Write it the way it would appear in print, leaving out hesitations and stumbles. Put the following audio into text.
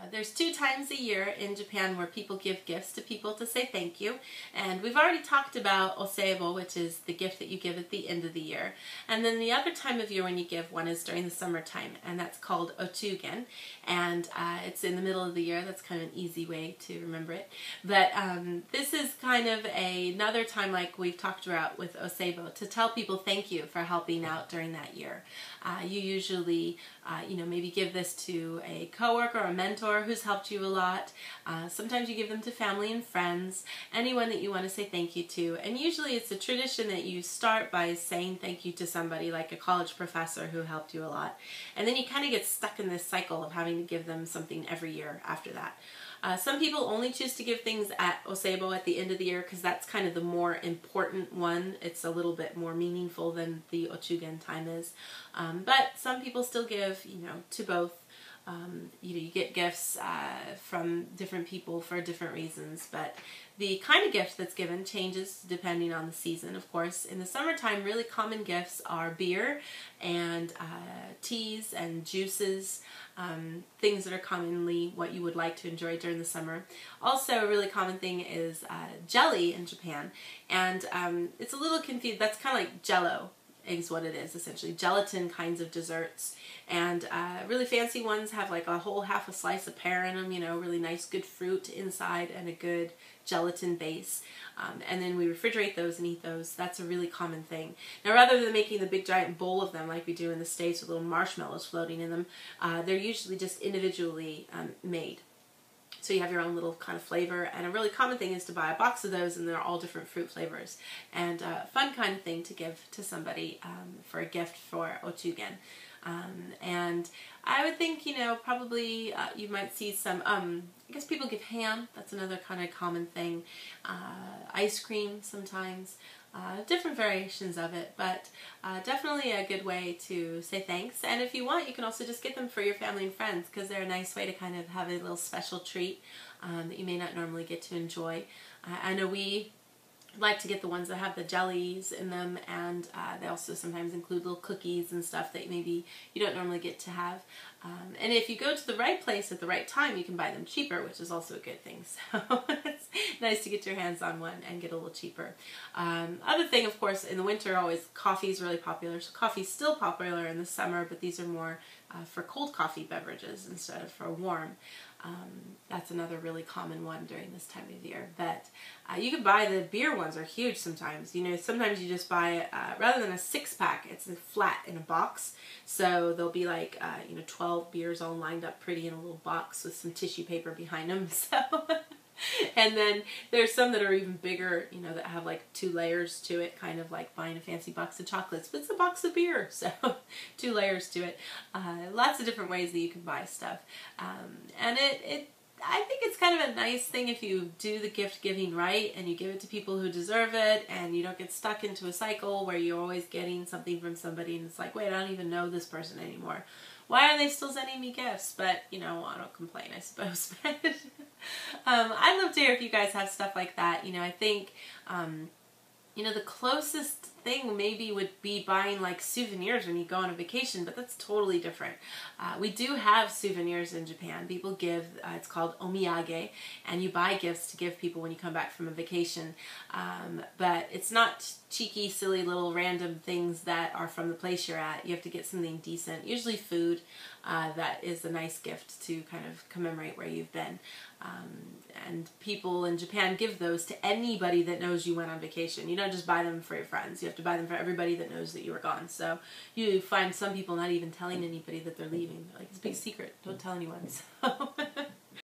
There's 2 times a year in Japan where people give gifts to people to say thank you. And we've already talked about osebo, which is the gift that you give at the end of the year. And then the other time of year when you give one is during the summertime, and that's called ochugen. And it's in the middle of the year. That's kind of an easy way to remember it. But this is kind of another time, like we've talked about with osebo, to tell people thank you for helping out during that year. You usually, maybe give this to a coworker or a mentor who's helped you a lot. Sometimes you give them to family and friends, anyone that you want to say thank you to. And usually it's a tradition that you start by saying thank you to somebody, like a college professor who helped you a lot. And then you kind of get stuck in this cycle of having to give them something every year after that. Some people only choose to give things at osebo at the end of the year because that's kind of the more important one. It's a little bit more meaningful than the ochugen time is. But some people still give, to both. You get gifts from different people for different reasons, but the kind of gift that's given changes depending on the season, of course. In the summertime, really common gifts are beer and teas and juices, things that are commonly what you would like to enjoy during the summer. Also, a really common thing is jelly in Japan, and it's a little confused. That's kind of like Jell-O is what it is, essentially. Gelatin kinds of desserts. And really fancy ones have like a whole half a slice of pear in them, really nice good fruit inside and a good gelatin base. And then we refrigerate those and eat those. That's a really common thing. Now, rather than making the big giant bowl of them like we do in the States with little marshmallows floating in them, they're usually just individually made. So you have your own little kind of flavor, and a really common thing is to buy a box of those, and they're all different fruit flavors. And a fun kind of thing to give to somebody for a gift for ochugen. And I would think, probably you might see some, I guess people give ham. That's another kind of common thing. Ice cream sometimes. Different variations of it, but definitely a good way to say thanks. And if you want, you can also just get them for your family and friends, because they're a nice way to kind of have a little special treat that you may not normally get to enjoy. I know we like to get the ones that have the jellies in them, and they also sometimes include little cookies and stuff that maybe you don't normally get to have. And if you go to the right place at the right time, you can buy them cheaper, which is also a good thing. So it's nice to get your hands on one and get a little cheaper. Other thing, of course, in the winter, always coffee is really popular. So coffee's still popular in the summer, but these are more for cold coffee beverages instead of for warm. That's another really common one during this time of year. But you can buy the beer ones are huge sometimes. Sometimes you just buy it, rather than a 6-pack, it's flat in a box. So there'll be like, 12 beers all lined up pretty in a little box with some tissue paper behind them. So, and then there's some that are even bigger, that have like 2 layers to it, kind of like buying a fancy box of chocolates, but it's a box of beer, so 2 layers to it. Lots of different ways that you can buy stuff. And I think it's kind of a nice thing if you do the gift giving right and you give it to people who deserve it, and you don't get stuck into a cycle where you're always getting something from somebody and it's like, wait, I don't even know this person anymore. Why are they still sending me gifts? But, I don't complain, I suppose. I'd love to hear if you guys have stuff like that. I think, the closest thing maybe would be buying like souvenirs when you go on a vacation, but that's totally different. We do have souvenirs in Japan. People give, it's called omiyage, and you buy gifts to give people when you come back from a vacation. But it's not cheeky, silly little random things that are from the place you're at. You have to get something decent, usually food, that is a nice gift to kind of commemorate where you've been. And people in Japan give those to anybody that knows you went on vacation. You don't just buy them for your friends. You have to buy them for everybody that knows that you were gone. So you find some people not even telling anybody that they're leaving. Like, it's a big secret. Don't tell anyone. So